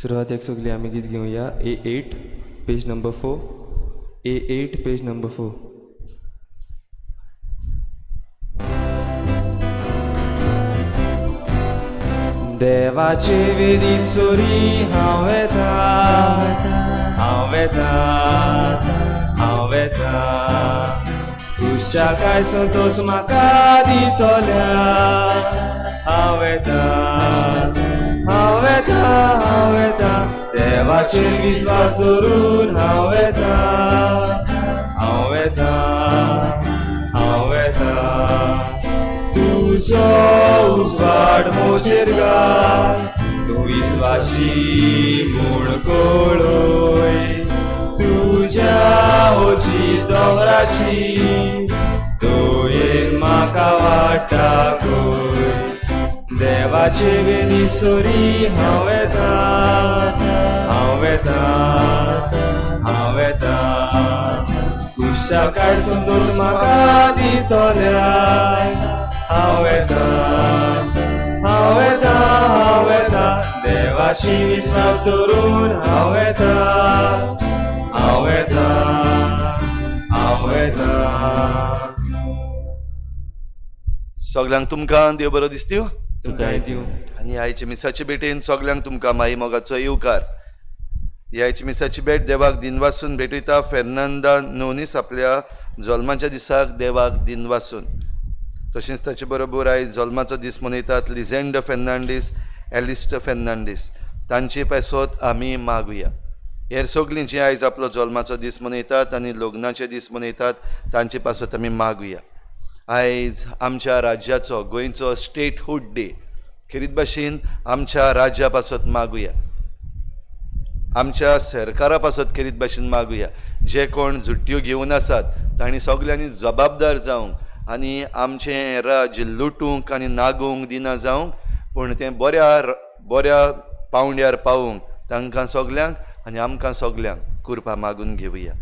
सुरवातेक सगळी आमी गीत घेवया A8 page number 4. A8 page number 4. देवाचे वेदी सोरी हांव येता, हांव येता, हांव येता. तुझ्या काय संतोष म्हाका दितोल्या. हांव येता, हांव येता, हांव येता. देवाचे विश्वास दवरून हांव येता, हांव येता, हांव येता. तुझो उजवाड म्हजेर घाल, तूं विश्वासी म्हूण कळय. तुज्या ओची दोंगराची तुवें म्हाका वाटा खंय. देवाचे वेदी सोरी हांव येता, हांव येता, हांव येता. खुशा काय संतोष म्हाका दितोल्या. हांव येता, हांव येता, हांव येता. देवाची विश्वास दवरून हांव येता, हांव येता, हांव येता. सगळ्यांक तुमकां देव बरो दिसत्यो. तुकाय दिवं. आनी आयचे मिसाचे भेटेन सगळ्यांक तुमकां माई मोगाचो येवकार. ह्याची मिसाची भेट देवाक दिनवासून भेटयता. फेर्नांदा नोनीस आपल्या जल्माच्या दिसाक देवाक दिनवासून. तशेंच ताचे बरोबर आयज जल्माचो दीस मनयतात लिझेंड फेर्नांडीस, एलिस्टर फेर्नांडीस. तांची पेसोत आमी मागुया. हेर सगळीं जीं आयज आपलो जल्माचो दीस मनयतात आनी लग्नाचे दीस मनयतात तांची पासत आमी मागुया. आयज आमच्या राज्याचो गोंयचो स्टेटहूड डे. खरीत भाशेन आमच्या राज्या पासत मागुया. आमच्या सरकारा पासत खरीत भाशेन मागुया. जे कोण जुट्ट्यो घेवन आसात तांणी सगळ्यांनी जबाबदार जावंक आनी आमचें राज्य लुटूंक आनी नागोवंक दिना जावंक, पूण तें बऱ्या पावंड्यार पावोवंक तांकां सगल्यांक आनी आमकां सगल्यांक कृपा मागून घेवया.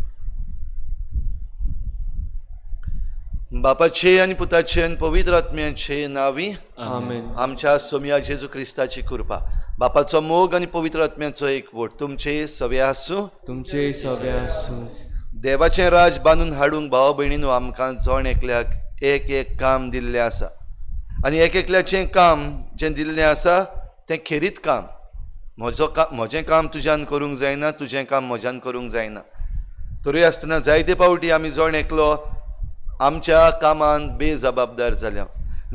बापाचे आनी पुताचे आनी पवित्र आत्म्याचे नांवी आमेन. आमच्या सोम्या जेजू क्रिस्ताची कृपा, बापाचो मोग आनी पवित्र आत्म्याचो एकवट तुमचे सवे आसूं. तुमचे सगळे आसूं. देवाचें राज बांदून हाडूंक भाव भयणीनो आमकां जण एकल्याक एक एक काम दिल्लें आसा. आनी एक एकल्याचें काम जें दिल्लें आसा तें खेरीत काम. म्हजें काम तुज्यान करूंक जायना, तुजें काम म्हज्यान करूंक जायना. तरी आसतना जायते फावटी आमी जण एकलो आमच्या कामान बेजबाबदार जाल्या.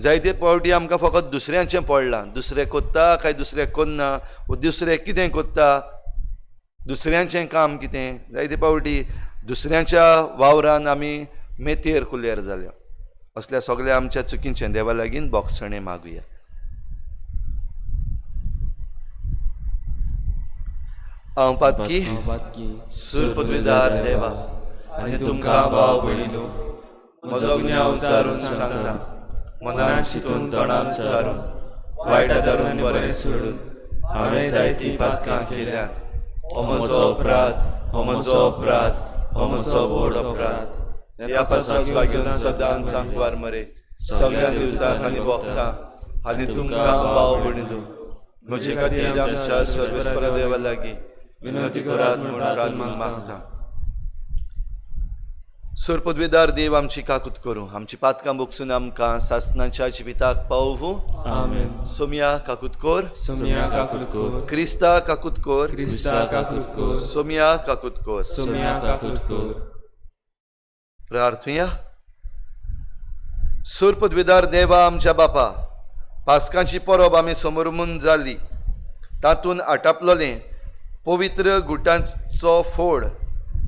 जायते फावटी आमकां फकत दुसऱ्याचें पडलां. दुसरें कोत्ता काय दुसरें कोन्ना, वो दुसरें कितें कोत्ता, दुसऱ्याचें काम कितें. जायते फावटी दुसऱ्याच्या वावरान आमी मेतेर कुलेर जाल्या. असल्या सगळ्या आमच्या चुकींचें देवा लागीं बोगसणें मागुया. हांव पातकी सूर पदवीदार देवा आनी तुमकां भाव भयणीनो म्हजो गुन्यांव विचारून सांगता. मनान चिंतून तोंडान विचारून वायटा धरून बरें सोडून हांवें जायतीं पातकां केल्यांत. हो म्हजो अपराध, हो म्हजो अपराध, हो म्हजो व्हड अपराध. ह्या पासाक लागून सदांच सांकवार मरे सगळ्या दिवतांक आनी भोगतांक आनी तुमकां भाव भयणीनो म्हजे खातीर आमच्या सर्वेस्परा देवा लागीं विनंती करात म्हूण रांदून मागता. सूर पदवीदार देव आमची काकूत करूं. आमची पातकां बोगसून आमकां सासणाच्या जिविताक पावूं. आमेन. सोम्या काकूत कोर, सोम्या काकूत कोर. क्रिस्ता काकूत कोर, क्रिस्ता काकूत कोर. सोम्या काकूत कोर. सोम्या काकूत कोर. प्रार्थुया. सूर पदवीदार देवा आमच्या बापा, पासकांची परब आमी समोरून जाली. तातूंत आटापलोलें पवित्र गुटांचो फोड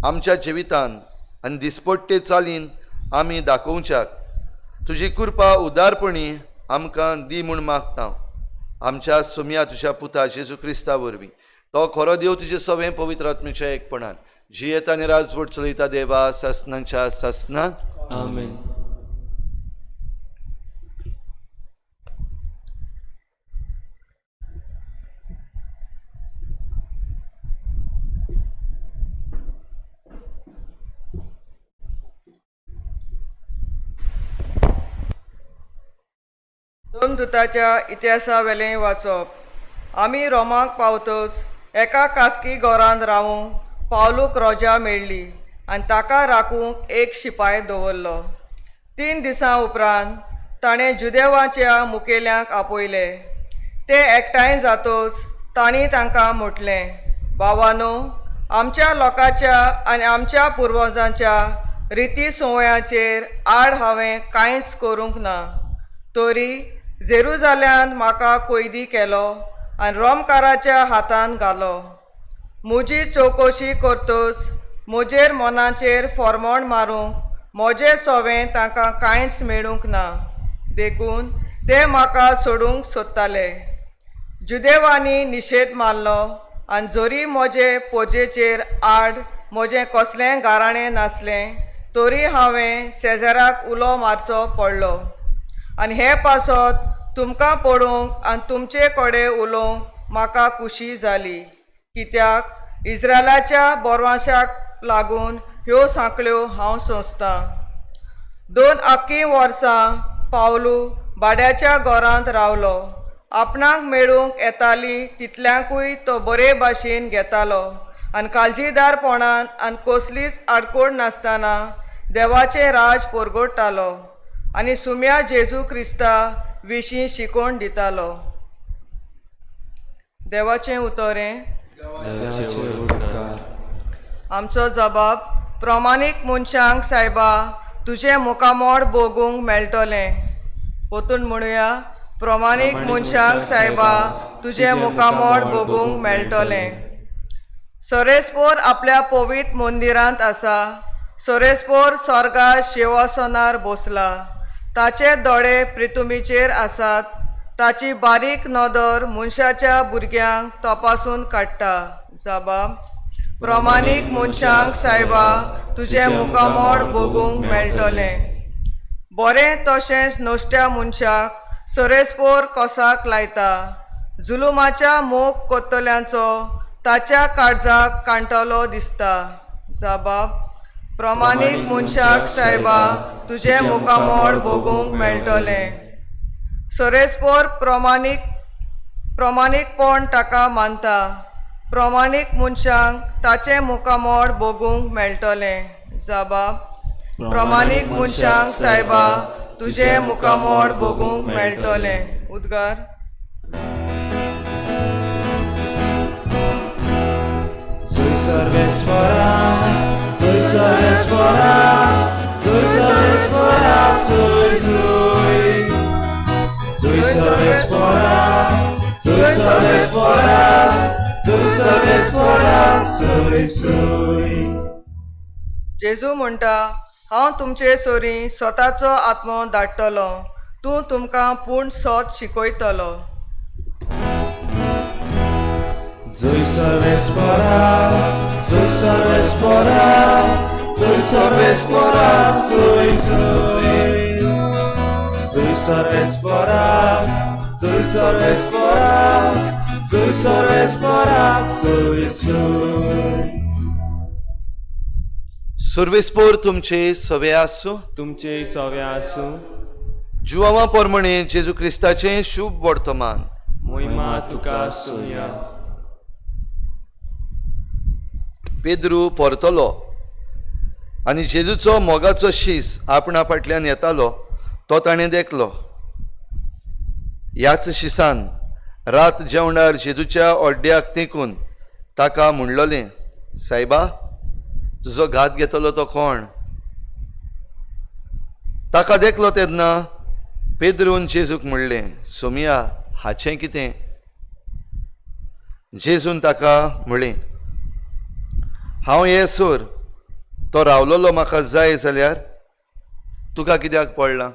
आमच्या जिवितान आनी दिसपट्टे चालीन आमी दाखोवच्याक तुजी कृपा उदारपणी आमकां दी म्हूण मागता. आमच्या सोम्या तुज्या पुता जेजू क्रिस्ता वरवीं तो खरो देव तुजे सवें पवित्र आत्म्याच्या एकपणान जियेत आनी राजवट चलयता देवा सासणांच्या सासणाक. आमेन. दोन दुताच्या इतिहासा वेलें वाचप. आमी रोमाक पावतच एका कास्की घरांत रावूंक पावलूक रोजा मेळ्ळी आनी ताका राखूंक एक शिपाय दवरलो. 3 दिसां उपरांत ताणें जुदेवाच्या मुखेल्यांक आपयले. ते एकठांय जातूच तांणी तांकां म्हटलें, भावांनो, आमच्या लोकांच्या आनी आमच्या पुर्वजांच्या रिती संवयाचेर आड हांवें कांयच करूंक ना. तरी जेरुजाल्यान म्हाका कैदी केलो आनी रोमकाराच्या हातांत घालो. म्हजी चवकशी करतूच म्हजेर मनाचेर फॉर्मोण मारूंक म्हजें सोवें तांकां कांयच मेळूंक ना. देखून ते म्हाका सोडूंक सोदताले. जुदेवांनी निशेध मारलो आनी जोरी म्हजे पोजेचेर आड म्हजें कसलें गाराणें नासलें तरी हांवें शेजाऱ्याक उलो मारचो पडलो. आनी हे पासत तुमकां पळोवंक आनी तुमचे कडेन उलोवंक म्हाका खुशी जाली, कित्याक इस्रायलाच्या बोरवाशाक लागून ह्यो सांखळ्यो हांव सोंसतां. 2 आख्खी वर्सां पावलू भाड्याच्या घरांत रावलो. आपणाक मेळूंक येताली तितल्यांकूय तो बरे भाशेन घेतालो आनी काळजीदारपणान आनी कसलीच आडकोड नासतना देवाचें राज परगडटालो आनी सुम्या जेजू क्रिस्ता विशीं शिकोवन दितालो. देवाचें उतोरें. आमचो जबाब. प्रमाणीक मनशांक सायबा तुजें मुखामोड भोगूंक मेळटलें. पोतून म्हणुया, प्रमाणीक मनशांक सायबा तुजें मुखामोड भोगूंक मेळटलें. सोरेस्पोर आपल्या पवित्र मंदिरांत आसा. सोरेस्पोर स्वर्गात शिंवासनार बसला. ताचे दोळे पृथ्वीचेर आसात. ताची बारीक नदर मनशाच्या भुरग्यांक तपासून काडटा. जबाब. प्रमाणीक मनशांक सायबा तुजें मुखामोड भोगूंक मेळटलें. बरें तशेंच नोश्ट्या मनशाक सोरेस्पोर कोसाक लायता. जुलुमाच्या मोग कोत्तल्यांचो ताच्या काळजाक कांटलो दिसता. जबाब. प्रमाणीक मनशाक सायबा तुजें मुखामोड भोगूंक मेळटलें. सोरेस्पोर प्रमाणीकपण ताका मानता. प्रमाणीक मनशांक ताचें मुखामोड भोगूंक मेळटलें. जबाब. प्रमाणीक मनशांक सायबा तुजें मुखामोड भोगूंक मेळटलें. उद्गार. Soy Sarvespora, soy Sarvespora, soy Sarvespora, soy Sarvespora, soy Sarvespora, soy Sarvespora, soy. जेजू म्हणटा, हांव तुमचे सोरी स्वताचो आत्मो धाडटलो. तूं तुमकां पूर्ण सोत शिकयतलो. Soy Sarvespora, soy Sarvespora, soy Sarvespora, soy. Soy Sarvespora, soy Sarvespora, soy Sarvespora, soy. सर्वेस्पोर तुमचे सवे आसूं. तुमचे सवे आसूं. जुवांवा पोरमणे जेजू क्रिस्ताचें शुभ वर्तमान. मोहिमा तुका आसूं. पेद्रू परतलो आनी जेजूचो मोगाचो शीस आपणा फाटल्यान येतालो तो ताणें देखलो. ह्याच शिसान रात जेवणार जेजूच्या ओड्ड्याक तेंकून ताका म्हणलोलें, सायबा, तुजो घात घेतलो तो कोण? ताका देखलो तेन्ना पेद्रून जेजूक म्हणलें, सोमिया, हाचें कितें? जेजून ताका म्हणलें, हांव येसूर. तो रावलोलो म्हाका जाय जाल्यार तुका कित्याक पडलां?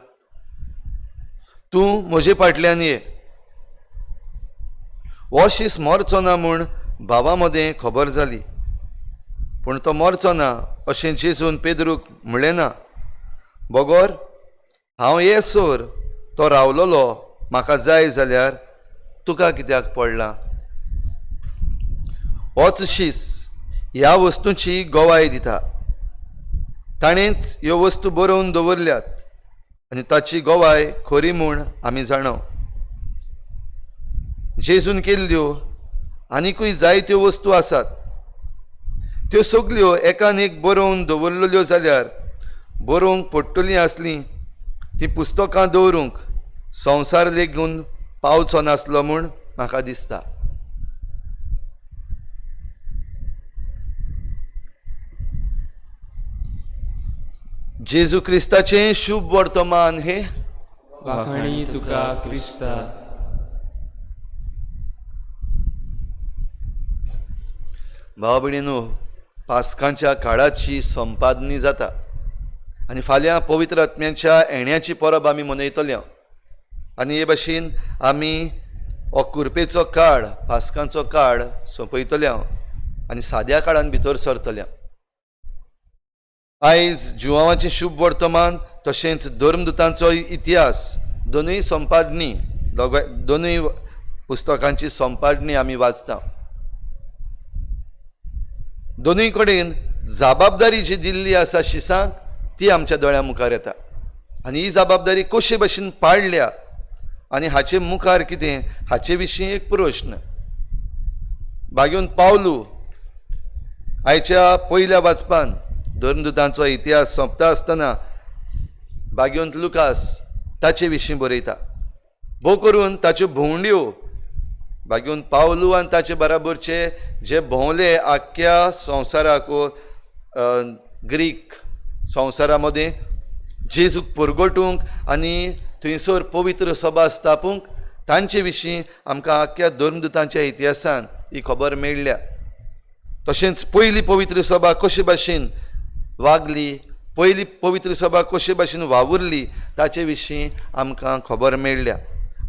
तूं म्हजे फाटल्यान ये. हो शीस मरचो ना म्हूण भावा मदें खबर जाली, पूण तो मरचो ना अशें जेजून पेद्रूक म्हणलें ना. बोगोर, हांव येसूर. तो रावलोलो म्हाका जाय जाल्यार तुका कित्याक पडलां? होच शीस ह्या वस्तूंची गोवाय दिता. ताणेंच ह्यो वस्तू बरोवन दवरल्यात आनी ताची गोवाय खरी म्हूण आमी जाणव. जेजून केल्ल्यो आनीकूय जायत्यो वस्तू आसात, त्यो सगल्यो एकान एक बरोवन दवरलेल्यो जाल्यार बरोवंक पडटलीं आसलीं तीं पुस्तकां दवरूंक संवसार लेगून पावचो नासलो म्हूण म्हाका दिसता. जेजू क्रिस्ताचें शुभ वर्तमान हे वाखाणी तुका क्रिस्ता. भाव भयणीनो, पास्कांच्या काळाची संपादनी जाता आनी फाल्यां पवित्र आत्म्याच्या येण्याची परब आमी मनयतले आनी हे भाशेन आमी हो कुरपेचो काळ, पास्कांचो काळ सोंपयतले आनी साद्या काळान भितर सरतले. आयज जुवांवाचें शुभ वर्तमान तशेंच धर्मदुतांचो इतिहास दोनूय संपादनी, दोनूय पुस्तकांची संपादनी आमी वाचता. दोनूय कडेन जबाबदारी जी दिल्ली आसा शिसांक ती आमच्या दोळ्या मुखार येता आनी ही जबाबदारी कशे भाशेन पाळल्या आनी हाचे मुखार कितें हाचे विशीं एक प्रश्न. बागेवन पावलू आयच्या पयल्या वाचपान धर्मदुतांचो इतिहास सोंपता आसतना बागेवंत लुकास ताचे विशीं बरयता. भोव करून ताच्यो भोंवड्यो बागेवंत पावलू आनी ताचे बराबरचे जे भोंवले आख्ख्या संवसाराक, ग्रीक संवसारा मदें जेजूक परगटूंक आनी थंयसर पवित्र सभा स्थापूंक तांचे विशीं आमकां आख्ख्या धर्मदुतांच्या इतिहासान ही खबर मेळ्ळ्या. तशेंच पयली पवित्र सभा कशे भाशेन वागली, पयली पवित्र सभा कशे भाशेन वावुरली ताचे विशीं आमकां खबर मेळ्ळ्या.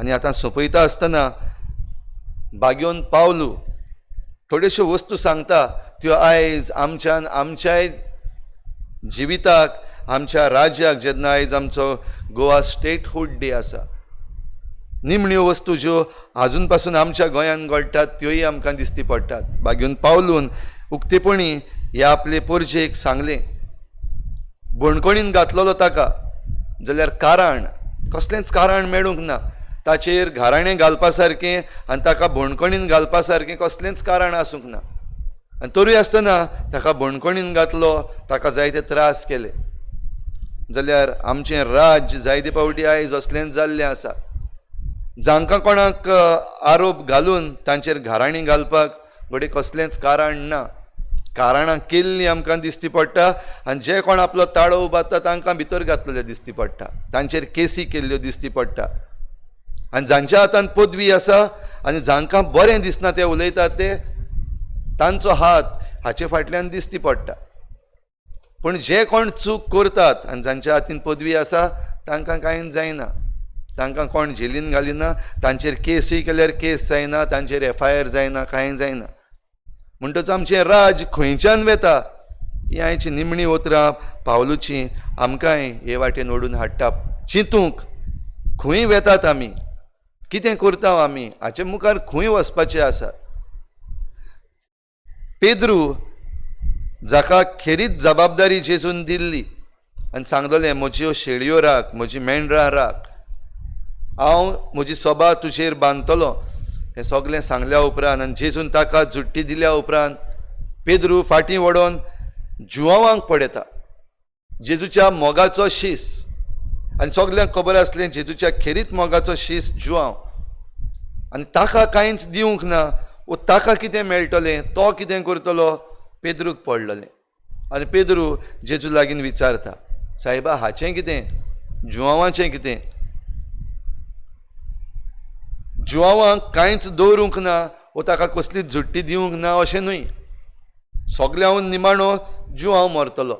आनी आतां सोंपयता आसतना बागेवन पावलू थोड्योश्यो वस्तू सांगता त्यो आयज आमच्याय जिविताक, आमच्या राज्याक जेन्ना आयज आमचो गोवा स्टेटहूड डे आसा, निमण्यो वस्तू ज्यो आजून पासून आमच्या गोंयांत घडटात त्योय आमकां दिश्टी पडटात. बागेवन पावलून उक्तेपणी ह्या आपले परजेक सांगलें, बणकणीन घातलेलो ताका जाल्यार कारण, कसलेंच कारण मेळूंक ना, ताचेर घाराणें घालपा सारकें आनी ताका बणकणीन घालपा सारकें कसलेंच कारण आसूंक ना. आनी तरूय आसतना ताका बणकणीन घातलो, ताका जायते त्रास केले. जाल्यार आमचें राज्य जायते फावटी आयज असलेंच जाल्लें आसा. जांकां कोणाक आरोप घालून तांचेर घाराणी घालपाक घडये कसलेंच कारण ना. कारणां केल्लीं आमकां दिश्टी पडटा आनी जे कोण आपलो ताळो उबारता तांकां भितर घातलेले दिश्टी पडटा, तांचेर केसी केल्ल्यो दिश्टी पडटा. आनी जांच्या हातांत पदवी आसा आनी जांकां बरें दिसना ते उलयतात ते तांचो हात हाचे फाटल्यान दिश्टी पडटा. पूण जे कोण चूक करतात आनी जांच्या हातीन पदवी आसा तांकां कांय जायना, तांकां कोण जेलीन घालिना, तांचेर केसूय केल्यार केस जायना, तांचेर FIR जायना, कांय जायना. म्हणटच आमचें राज खंयच्यान वेता ही आयची निमणी उतरां पावलूची आमकांय हे वाटेन ओडून हाडटा. चिंतूंक खंय वेतात आमी, कितें करता आमी, हाचे मुखार खंय वचपाचें आसा. पेद्रू जाका खेरीत जबाबदारी जेजून दिल्ली आनी सांगलेलें, म्हज्यो शेळयो राख, म्हजी मेंढरां राख, हांव म्हजी सभा तुजेर बांदतलो. हें सगलें सांगल्या उपरांत आनी जेजून ताका जुट्टी दिल्या उपरांत पेद्रू फाटीं वडोवन जुवांवांक पडयता. जेजूच्या मोगाचो शीस, आनी सगल्यांक खबर आसलें जेजूच्या खेरीत मोगाचो शीस जुवांव, आनी ताका कांयच दिवंक ना. वो ताका कितें मेळटलें, तो कितें करतलो, पेद्रूक पडलेलें. आनी पेद्रू जेजू लागीं विचारता, सायबा हाचें कितें, जुवांवाचें कितें. जुवांवांक कांयच दवरूंक ना, वो ताका कसलीच झुट्टी दिवंक ना अशें न्हय. सगल्यांहून निमाणो जुवांव मरतलो.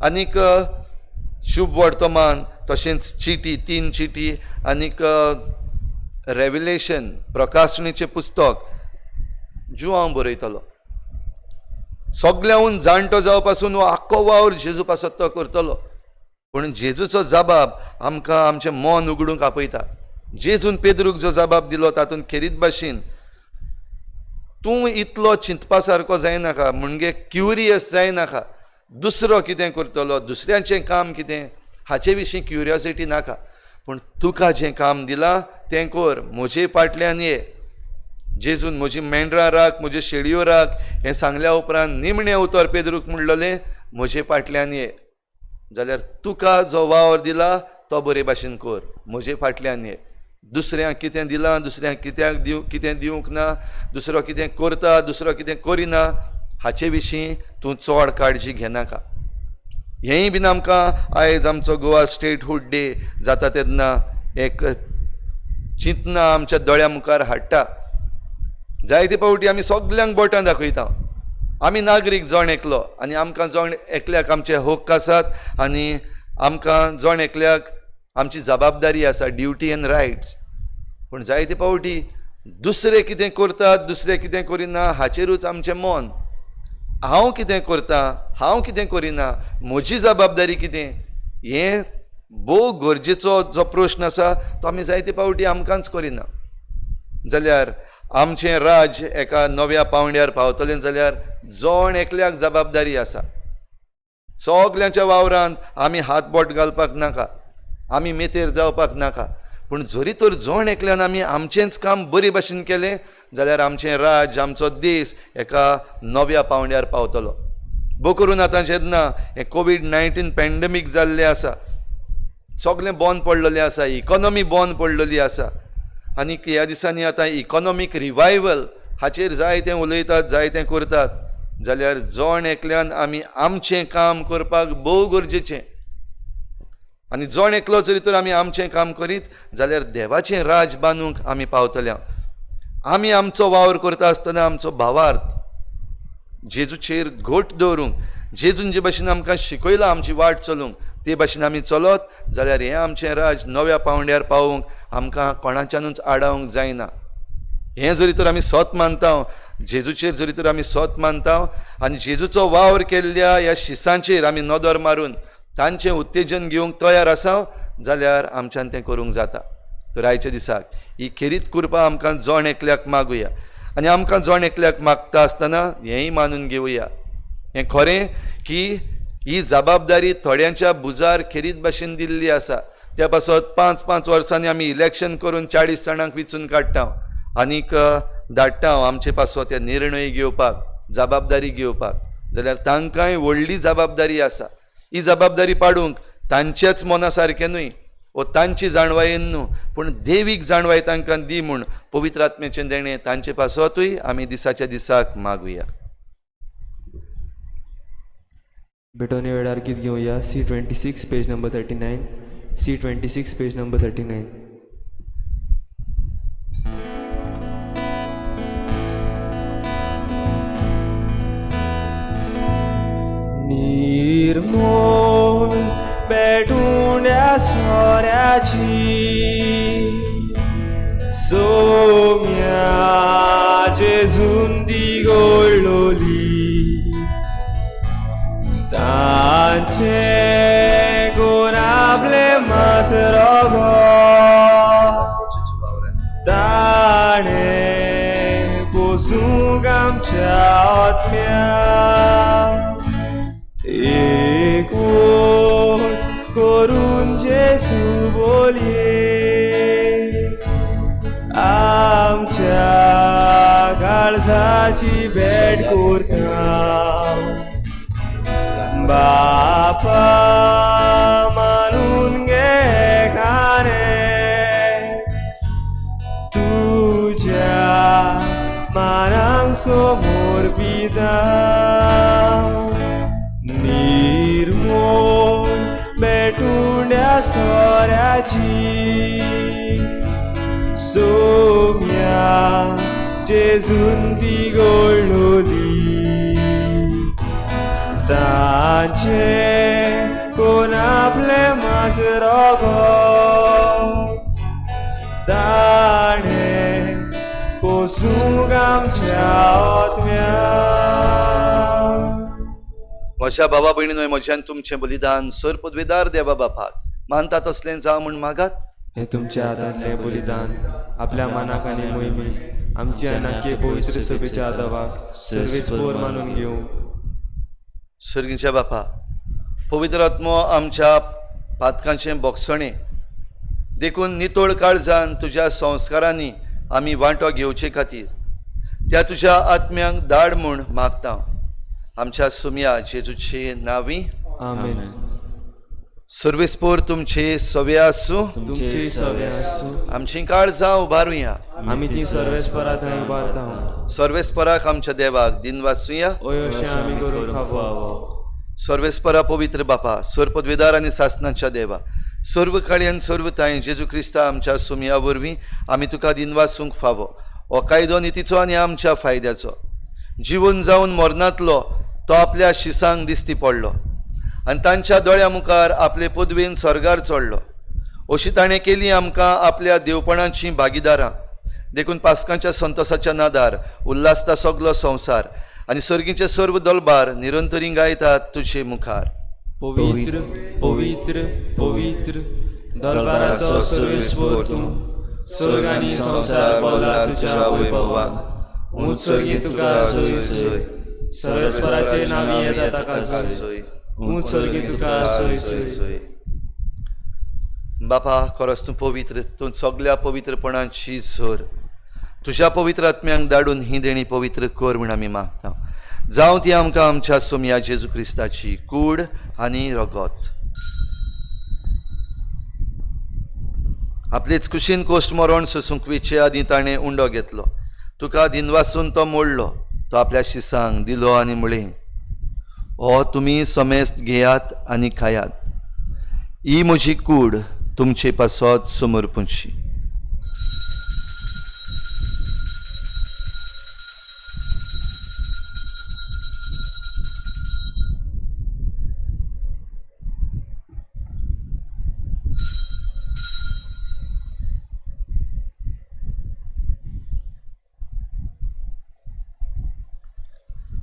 आनीक शुभ वर्तमान तशेंच चिटी, 3 चिटी आनीक रेव्हिलेशन प्रकाशणेचें पुस्तक जुवांव बरयतलो. सगल्यांहून जाणटो जावं पासून वो आख्खो वावर जेजू पासत तो करतलो. पूण जेजूचो जबाब आमकां आमचें मन उगडूंक आपयता. जेजून पेद्रूक जो जबाब दिलो तातूंत खेरीत भाशेन तूं इतलो चिंतपा सारको जायनाका, म्हणजे क्युरियस जायनाका, दुसरो कितें करतलो, दुसऱ्याचें काम कितें हाचे विशीं क्युरियोसिटी नाका. पूण तुका जें काम दिलां तें कर, म्हजे फाटल्यान ये, जेजून म्हजी मेंढरां राख, म्हज्यो शेळयो राख हें सांगल्या उपरांत निमणें उतर पेद्रूक म्हणलेलें म्हजे फाटल्यान ये, जाल्यार तुका जो वावर दिला तो बरे भाशेन कर, म्हजे फाटल्यान ये. दुसऱ्यांक कितें दिलां, दुसऱ्यांक कितें दिवंक ना, दुसरो कितें करता, दुसरो कितें करिना हाचे विशीं तूं चड काळजी घेनाका. हेंय बीन आमकां आयज आमचो गोवा स्टेटहूड डे जाता तेन्ना एक चिंतना आमच्या दोळ्या मुखार हाडटा. जायते फावटी आमी सगल्यांक बोटां दाखयता, आमी नागरीक जण एकलो आनी आमकां जण एकल्याक आमचे हक्क आसात आनी आमकां जण एकल्याक आमची जबाबदारी आसा, ड्युटी एंड रायट्स. पूण जायते फावटी दुसरे कितें करतात, दुसरे कितें करिना हाचेरूच आमचें मन. हांव कितें करतां, हांव कितें करिना, म्हजी जबाबदारी कितें, हें भोव गरजेचो जो प्रश्न आसा तो आमी जायते फावटी आमकांच करिना. जाल्यार आमचें राज एका नव्या पावंड्यार पावतलें जाल्यार जण एकल्याक जबाबदारी आसा. सगल्यांच्या वावरांत आमी हातबोट घालपाक नाका, आमी मेतेर जावपाक नाका. पूण जरी तर जण एकल्यान आमी आमचेंच काम बरे भाशेन केलें जाल्यार आमचें राज, आमचो देश एका नव्या पावंड्यार पावतलो. भोव करून आतां जेन्ना हें कोवीड-19 पॅन्डेमीक जाल्लें आसा, सगळें बंद पडलेलें आसा, इकॉनॉमी बंद पडलेली आसा आनी ह्या दिसांनी आतां इकॉनॉमीक रिवायवल हाचेर जायतें उलयतात, जायतें करतात. जाल्यार जण एकल्यान आमी आमचें काम करपाक भोव गरजेचें. आनी जण एकलो जरी तर आमी आमचें काम करीत जाल्यार देवाचें राज बांदूंक आमी पावतल्या. आमी आमचो वावर करता आसतना आमचो भावार्थ जेजूचेर घोट दवरूंक, जेजून जे भाशेन आमकां शिकयलां आमची वाट चलूंक ते भाशेन आमी चलत जाल्यार हें आमचें राज नव्या पावंड्यार पावूंक आमकां कोणाच्यानूच आडावंक जायना. हें जरी तर आमी सत मानता, जेजूचेर जरी तर आमी सत मानता आनी जेजूचो वावर केल्ल्या ह्या शिसांचेर आमी नदर मारून तांचें उत्तेजन घेवंक तयार आसा जाल्यार आमच्यान तें करूंक जाता. तर आयच्या दिसाक ही खेरीत कृपा आमकां जण एकल्याक मागुया आनी आमकां जण एकल्याक मागता आसतना हेंय मानून घेवया. हें खरें की ही जबाबदारी थोड्यांच्या बुजार खेरीत भाशेन दिल्ली आसा. त्या पासत 5-5 वर्सांनी आमी इलेक्शन करून 40 जाणांक वेंचून काडटा आनीक धाडटा आमचे पासो ते निर्णय घेवपाक, जबाबदारी घेवपाक. जाल्यार तांकांय व्हडली जबाबदारी आसा. ही जबाबदारी पाडूंक तांच्याच मना सारकें न्हय वो तांची जाणवायेन न्हू पूण देवीक जाणवाय तांकां दी म्हूण पवित्र आत्म्याचें देणें तांचे पासतूय आमी दिसाच्या दिसाक मागुया. भेटोवने वेळार गीत घेवया C26 page number 39. C26 page number 39. निर्मोल पेटुंड्या सोऱ्याची सोम्या जेजून दिगोळ्ळोली तांचे गोराबले मासरोगो ताणे पोसूंक आमच्या आत्म्या एक करून जेजू बोलये आमच्या काळजाची भेट करता बापा मानून घे खाणे तुझ्या मानांक समोर पिता निर्मोल पेटुंड्या सोऱ्याची सोम्या जेजून दिगोळ्ळोली तांचे कोण आपले मासरोगो ताणे पोसूंक आमच्या आत्म्या. म्हज्या भावा भयणींनो, म्हज्यान तुमचें बलिदान सर पदवेदार देवा बापाक मानता तसलें जावं म्हूण मागात. हे तुमच्या हातांतलें बलिदान आपल्या मनाक आनी मोहिमेक आमच्या नाके पवित्र सभेच्या आदावाक सर्वेस्पोर मानून घेवं. सर्गीच्या बापा, पवित्र आत्मो आमच्या पातकांचें बोगसणें देखून नितोळ काळजान तुज्या संस्कारांनी आमी वांटो घेवचे खातीर त्या तुज्या आत्म्यांक धाड म्हूण मागता आमच्या सुमया जेजूचे नांवी आमेन. सर्वेस्पोर तुमचे सवे आसूं तुमची सवे आसूं. आमची काळजां उबारुया आमी ती सर्वेस्परा थंय उबारता. सर्वेस्पराक आमच्या देवाक दिन वाचुया. अशें आमी करूंक फावो. सर्वेस्परा पवित्र बापा सर पदवेदार आनी सासणाच्या देवा सर्व काळी आनी सर्व ताई जेजू क्रिस्ता आमच्या सुमया वरवीं आमी तुका दिन वाचूंक फावो. हो कायदो नितीचो आनी आमच्या फायद्याचो. जिवन जावन मरणांतलो तो आपल्या शिसांक दिसती पडलो आनी तांच्या दोळ्या मुखार आपले पदवेन स्वर्गार चडलो. अशी ताणें केली आमकां आपल्या देवपणाची भागीदारां देखून पास्कांच्या संतोसाच्या नादार उल्हासता सगलो संवसार आनी सर्गीचे सर्व दलबार निरंतरी गायतात तुजे मुखार. पवित्र पवित्र पवित्र दरबाराचो सर्वेस्वर तूं. स्वर्ग आनी संसार भरला तुज्या वैभवान. उंच सर्गी तुका सोय सोय. सर्वेस्वराचे नांवी येता ताका सोय. उंच सर्गी तुका सोय सोय. बापा खरोच तूं पवित्र. तूं सगल्या पवित्रपणाची झर तुज्या पवित्र आत्म्यांक धाडून ही देणी पवित्र कर म्हूण आमी मागता. जावं ती आमकां आमच्या सुमया जेजू क्रिस्ताची कूड आनी रगत. आपलेच कुशीन कोश्ट मरण सोसूंक वेचे आदीं ताणें उंडो घेतलो. तुका दिन वाचून तो मोडलो. तो आपल्या शिसांक दिलो आनी म्हळें, हो तुमी समेस्त घेयात आनी खायात. ही म्हजी कूड तुमचे पासत समर्पूंची.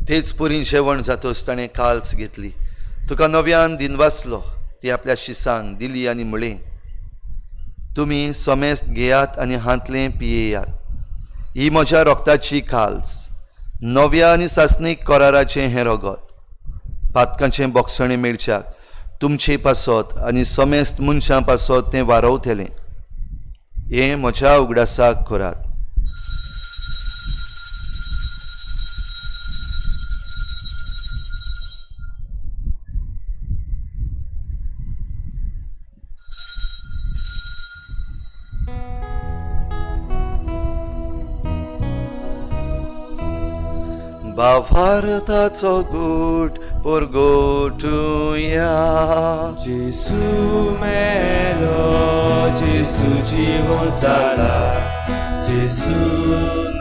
तेच पुरी जेवण जातोच ताणें काल्स घेतली. तुका नव्यान दिन वाचलो. ती आपल्या शिसांक दिली आनी म्हळें, तुमी समेस्त घेयात आनी हातलें पियेयात. ही म्हज्या रोगताची काल्स नव्या आनी सासणीक कराराचें हें रगत. पातकांचें बोगसणें मेळच्याक तुमचे पासत आनी समेस्त मनशां पासत तें वारवतलें. हें म्हज्या उगडासाक करात. भावार्थाचो गूट परगोटुया. जेसू मेलो, जेसू जीवन जाला. जेसू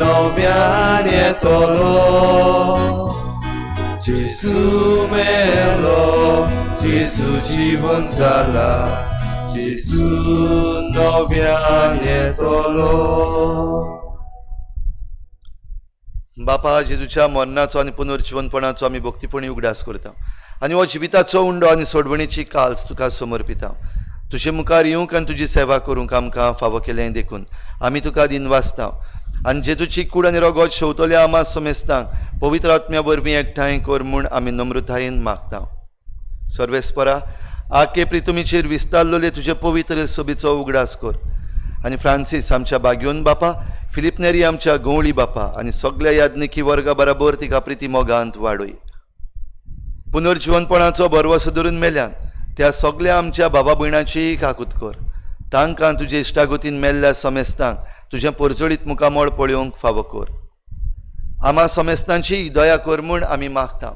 नव्यान येतलो. जेसू मेलो, जेसू जीवन जाला. जेसू नव्यान येतलो. बापा जेजूच्या मरणाचो आनी पुनर्जीवनपणाचो आमी भक्तीपणी उगडास करता आनी हो जिविताचो उंडो आनी सोडवणेची काल्स तुका समर्पिता. तुजे मुखार येवंक आनी तुजी सेवा करूंक आमकां फावो केलें देखून आमी तुका दिन वाचता आनी जेजूची कूड आनी रगत शेवतल्या आमा समेस्तांक पवित्र आत्म्या वरवीं एकठांय कर म्हूण आमी नम्रतायेन मागता. सर्वेस्परा आके प्रितुमीचेर विस्तारलोले तुजे पवित्र सभेचो उगडास कर आनी फ्रांसीस आमच्या बागयोन बापा, फिलिप नेरी आमच्या गवळी बापा आनी सगळ्या याज्ञिकी वर्गा बराबर तिका प्रिती मोगांत वाडय. पुनर्जीवनपणाचो बरवसो धरून मेल्यान त्या सगळ्या आमच्या बाबा भयणाची काकूत कर. तांकां तुजे इश्टागतीन मेल्ल्या समेस्तांक तुजें परजळीत मुखामळ पळोवंक फावो कर. आमा समेस्तांची दया कर म्हूण आमी मागता.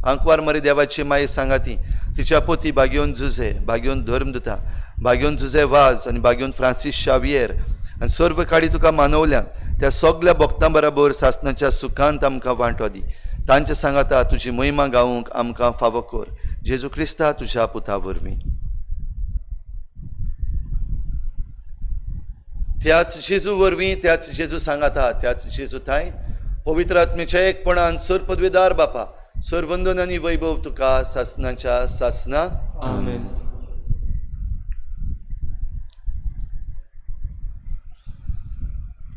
आंकवार मरे देवाची माये सांगाती तिच्या पोती बागयोन जुझे, बागयोन धर्मदुता, बागयोन जुझे वाज आनी बागयोन फ्रांसीस शावियर आनी सर्व काळी तुका मानवल्यान त्या सगळ्या भक्तां बरोबर सासणाच्या सुखांत आमकां वांटो दी. तांचे सांगाता तुजी महिमा गावूंक आमकां फावो कर. जेजू क्रिस्ता तुज्या पुता वरवीं. त्याच जेजू वरवीं, त्याच जेजू सांगाता, त्याच जेजू थाय पवित्र आत्मेच्या एकपणान सर पदवेदार बापा, सर वंदन आनी वैभव तुका सासणाच्या सासना. आमेन.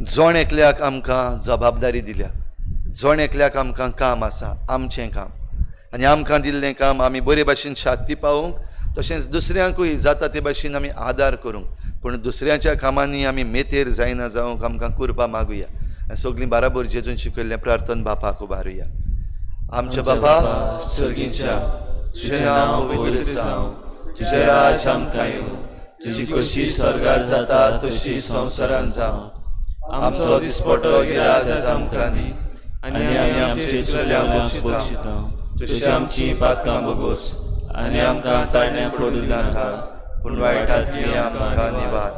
जोण एकल्याक आमकां जबाबदारी दिल्या. जोण एकल्याक आमकां काम आसा, आमचें काम, आनी आमकां दिल्लें काम आमी बरे भाशेन शांती पावोवंक तशेंच दुसऱ्यांकूय जाता ते भाशेन आमी आदार करूंक. पूण दुसऱ्याच्या कामांनी आमी मेतेर जायना जावंक आमकां करपा मागुया. आनी सगळीं बाराबर जेजून शिकयल्लें प्रार्थन बापाक उबारुया. आमच्या बापा सर्गीच्या, तुजें नांव पवित्र जावं, तुजें राज आमकां येवं, तुजी कशी स्वर्गार जाता तशी संवसारांत जावं. आमचो दिसपटो गिराय आज आमकां दी, आनी आमी आमचे चुकल्यांक बक्षिता, तशी आमची पातकां बगोस, आनी आमकां ताळण्या पडूं नाका, पूण वायटांतली आमकां निवार.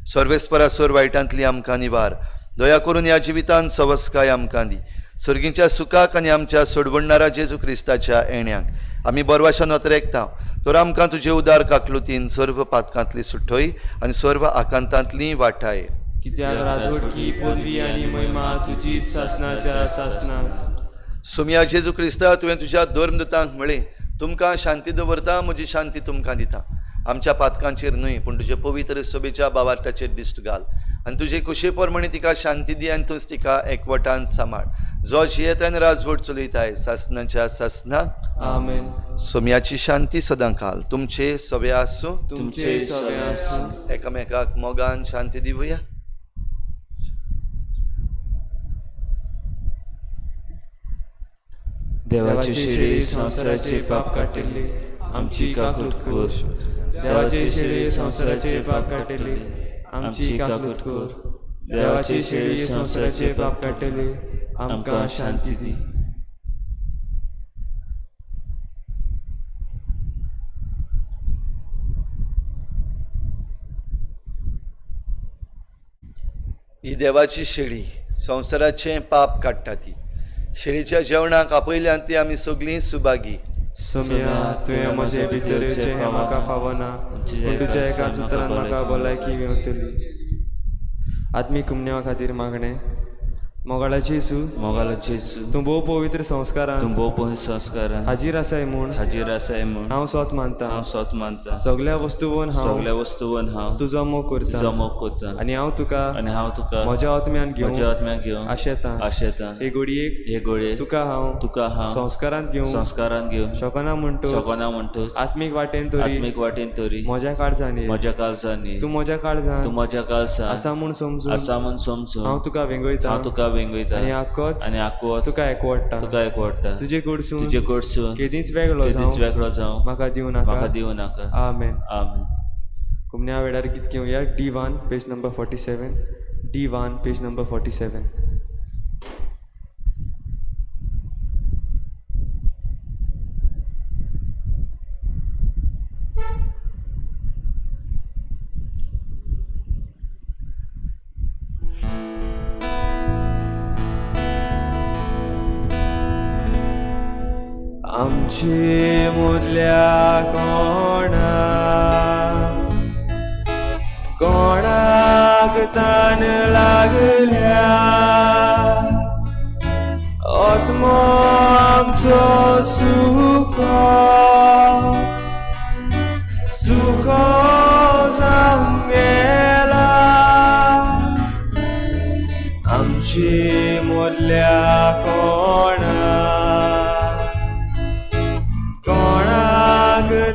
सर्वेस्परासोर वायटांतली आमकां निवार. दया करून ह्या जिवितांत सवस्काय आमकां दी. सर्गीच्या सुखाक आनी आमच्या सोडवणारा जेजू क्रिस्ताच्या येण्याक आमी बरवाशान नोतरेकता. तर आमकां तुजे उदार काकलुतीन सर्व पातकांतली सुटोय आनी सर्व आकांतांतली वाटाय. कित्याक राजवटकी पदवी आनी महिमा तुजी शासनाच्या शासनाक. सुमया जेजू क्रिस्ता तुवें तुज्या धर्मदूतांक म्हळें, तुमकां शांती दवरता, म्हजी शांती तुमकां दिता. आमच्या पातकांचेर न्हय पूण तुजे पवित्र सभेच्या बावार्टाचेर दिश्ट घाल आनी तुजे कुशे प्रमाणे तिका शांती दी आनी तूंच तिका एकवटान सांबाळ. जो जियेतान राजवट चलयताय शासनाच्या शासनाक. आमेन. सोम्याची शांती सदां घाल. तुमचे सवे आसूं, तुमचे सवे आसूं. एकामेकाक मोगान शांती दिवया. देवाची शेळी संवसाराचे पाप काटिल्ली आमची काकूट कोर. देवाची शेळी संवसाराचे पाप काटिल्ली आमची काकूट कोर. देवाची शेळी संवसाराचे पाप काटिल्ली आमकां शांती दी. ही देवाची शेळी संवसाराचे पाप काडटा. ती शेळीच्या जेवणाक आपयल्यान ती आमी सगळीं सुभागी. सोम्या तुवें म्हजे भितरचे म्हाका फावना, पूण तुज्या एकाच उतरान म्हाका भलायकी मेवतली. आत्मीक कुमन्या खातीर मागणें. मोगाळा जेजू, मोगाला जेजू, तूं भोव पवित्र संस्कारान तूं भोव पवित्र संस्कारान हाजीर आसाय म्हूण हाजीर आसाय म्हूण हांव स्वत मानता. हांव स्वत मानता. सगळ्या वस्तूवन सगळ्या वस्तूवन हांव तुजो मोग करता. तुजो मोग करता. आनी हांव तुका म्हज्या आत्म्यान म्हज्या आत्म्याक घेवन आशेतां. हे घडयेक हे घडये तुका हांव संस्कारांत घेवन शोकना म्हणटो आत्मीक वाटेन तरी म्हज्या काळजांनी तूं म्हज्या काळजांत आसा म्हूण समजून हांव तुका वेंगयता आनी आक्कोच तुका एकवडटा. तुजे कडसून केदींच वेगळो जावं म्हाका दिवं नाका. आमेन. कुमन्या वेळार गीत घेवया. D1 page number 47. D1 page number 47. आमची मुदल्या कोणाक तान लागल्या, आत्मो आमचो सुख जावन गेला. आमची मुदल्या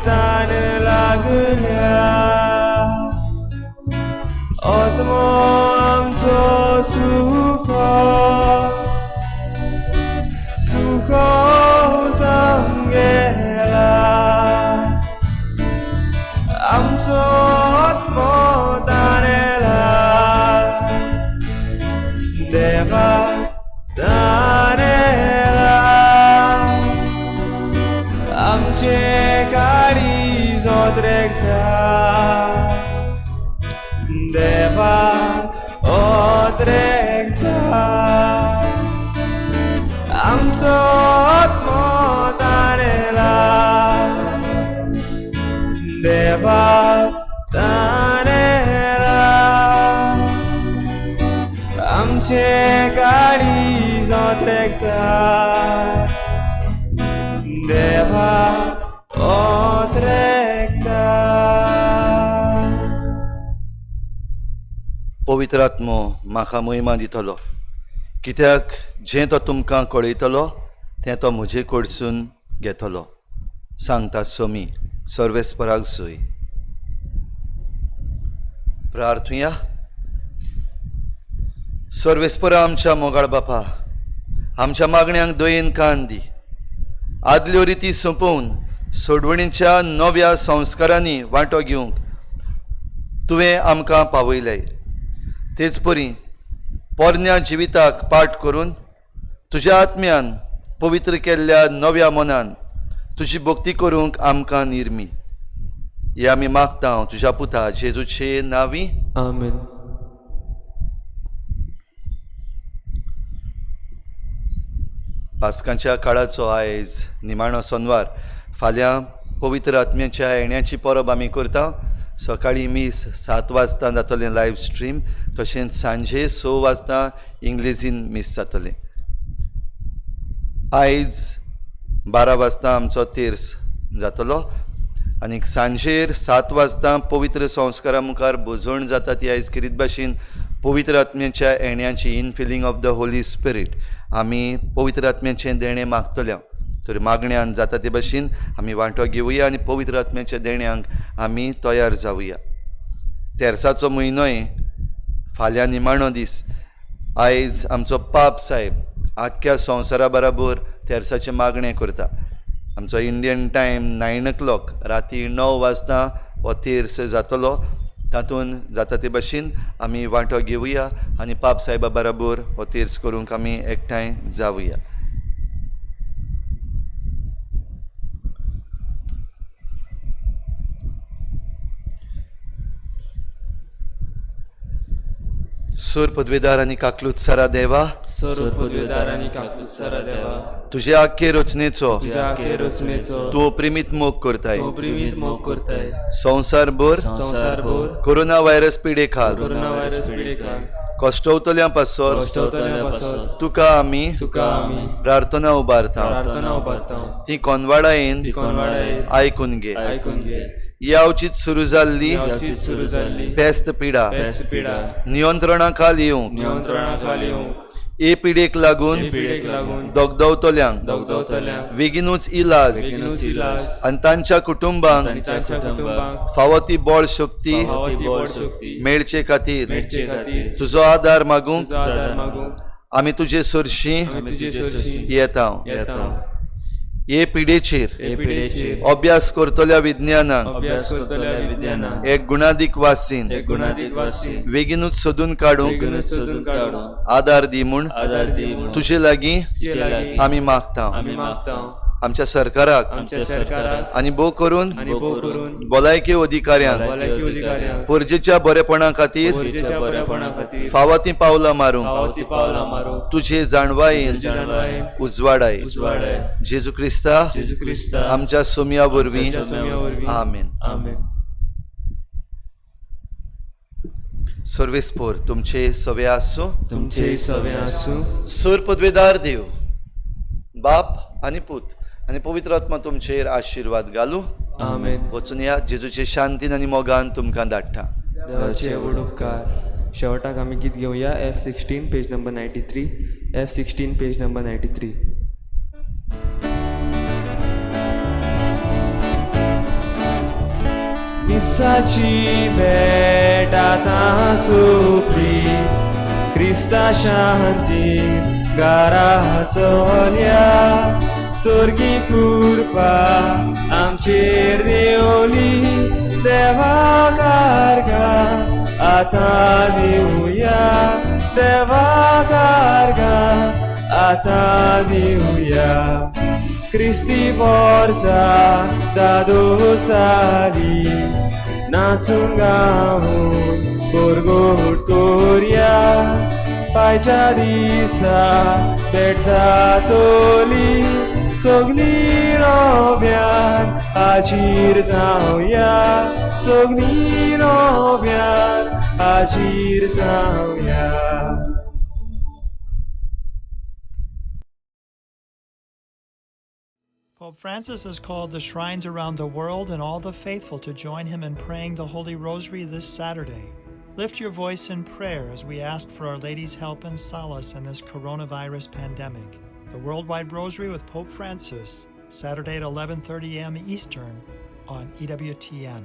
तान लागल्या, आत्मो आमचो सुख जावन गेला. आमचो आत्मो तानेला देवा तानेला. आमचे काळी जोद्रेकता देवा ओद्रेकता. आमचो आत्मो तानेला देवा तानेला. आमचे काळी जोद्रेकता देवा ओद्रेकता. पवित्र आत्मो म्हाका महिमा दितलो, कित्याक जें तो तुमकां कळयतलो तें तो म्हजे कडसून घेतलो. सांगता सोमी सर्वेस्पराक सोय. प्रार्थुया. सर्वेस्परा आमच्या मोगाळ बापा, आमच्या मागण्यांक दयेन कान दी. आदल्यो रिती सोंपोवन सोडवणीच्या नव्या संस्कारांनी वांटो घेवंक तुवें आमकां पावयलें. तेच परी पोरन्या जिविताक पाठ करून तुज्या आत्म्यान पवित्र केल्ल्या नव्या मनान तुजी भक्ती करूंक आमकां निर्मी. हे आमी मागता तुज्या पुता जेजूचे नांवी. आमेन. पास्कांच्या काळाचो आयज निमाणो सोनवार. फाल्यां पवित्र आत्म्याच्या येण्याची परब आमी करता. सकाळीं मीस 7 वाजता जातलें लायव्ह स्ट्रीम, तशेंच सांजे 6 वाजता इंग्लिजीन मीस जातलें. आयज 12 वाजता आमचो तेर्स जातलो आनी सांजेर 7 वाजता पवित्र संस्कारा मुखार बोजवण जाता ती आयज किरीत भाशेन पवित्र आत्म्याच्या येण्याची इनफिलींग ऑफ द होली स्पिरीट आमी पवित्र आत्म्याचें देणें मागतल्या. तर मागण्यान जाता ते भाशेन आमी वांटो घेवया आनी पवित्र आत्म्याच्या देण्यांक आमी तयार जावया. तेर्साचो म्हयनोय फाल्यां निमाणो दीस. आयज आमचो पाप साहेब आख्ख्या संवसारा बराबर तेर्साचें मागणें करता. आमचो इंडियन टायम 9 o'clock राती 9 वाजता हो तेर्स जातलो. तातूंत जाता ते भाशेन आमी वांटो घेवया आनी पाप साहेबा बराबर हो तेर्स करूंक आमी एकठांय जावया. सूर पदवेदार आनी काकलुत्सारा देवा, सर्व पदवीदार आणि काकूत्सारा देवा, तुज्या आख्खे रचनेचो तुझ्या आखे रचनेचो तूं प्रेमीत मोग करताय. तो प्रेमीत मोग करताय. संवसारभर संसारभर कोरोना व्हायरस पिडे खाल कोरोना व्हायरस पिडेकार कश्टवतल्यां पासोन कष्टवतल्यापासून तुका आमी तुका आम्ही प्रार्थना उबारता. प्रार्थना उबारता. ती कोनवाडायेन ती कोणवाडे आयकून घे. ऐकून घे. यावचीत सुरू जाल्ली याची सुरू झाली पेस्त पिडा पेस्ट पिडा नियंत्रणाखाल येवंक नियंत्रणाखाली येऊन ए पिडेक लागून पिडेक लागून दोगदवतल्यांक दगदवतल्या बेगीनूच इलाज बेगीनूच इलाज आनी तांच्या कुटुंबांक तांच्या कुटुंबाक फावो ती बळ शक्ती भावाची बोड शक्ती मेळचे खातीर मेटचे खातीर तुजो आदार मागूंक तुझा आधार मागू आमी तुजे सरशी आम्ही तुझे सरशी येता. येता. हे पिडेचेर हे पिढेचेर अभ्यास करतल्या विज्ञानाक अभ्यास करतल्या विद्याना एक गुणादीक वासीन एक गुणाधिक वासी बेगीनूच सोदून काडूंक बेगीनच सोदून काढून आदार दी म्हूण आधार दी म्हणून तुजे लागीं तुझे लागीं आमी मागता. आम्ही मागता. आमच्या सरकाराक आमच्या सरकाराक आनी भोव करून आणि भोव करून भलायकी अधिकाऱ्यांक भलायकी अधिकाऱ्यांक परजेच्या बरेपणा खातीर गरजेच्या बऱ्यापणा खातीर फावो ती पावलां मारूंक पावती पावला मारू तुझे जाणवायेन जाणवायेन उजवाडाय. उजवाडाय. जेजू क्रिस्ता जेजू क्रिस्ता आमच्या सोम्या वरवीं आमच्या सोम्यावरवीं. आमेन. आमेन. सर्वेस्पोर तुमचे सवे आसूं. तुमचे सवे आसूं. सूर पदवेदार देव बाप आनी पूत आनी पवित्र आत्मा तुमचेर आशिर्वाद घालूं. आमेन. वचून या जेजूचे शांतीन आनी मोगान तुमकां धाडटा. देवाचे व्हड उपकार. शेवटाक आमी गीत घेवया F16 page number 93. F16 page number 93. मिसाची भेट आतां सोंपली, क्रिस्ता शांती घरा चोल्या, स्वर्गी कृपा आमचेर देवली, देवा कारगा आतां दिवया, देवा कारगा आतां दिवया. क्रिस्ती बोरचा दादोसाली, नाचून गावून गोरगोट कोरया, पायच्या दिसा भेट जातोली, सगली नव्यान हाजीर जावया, सगली नव्यान हाजीर जावया. Pope Francis has called the shrines around the world and all the faithful to join him in praying the Holy Rosary this Saturday. Lift your voice in prayer as we ask for Our Lady's help and solace in this coronavirus pandemic. The Worldwide Rosary with Pope Francis, Saturday at 11:30 a.m. Eastern on EWTN.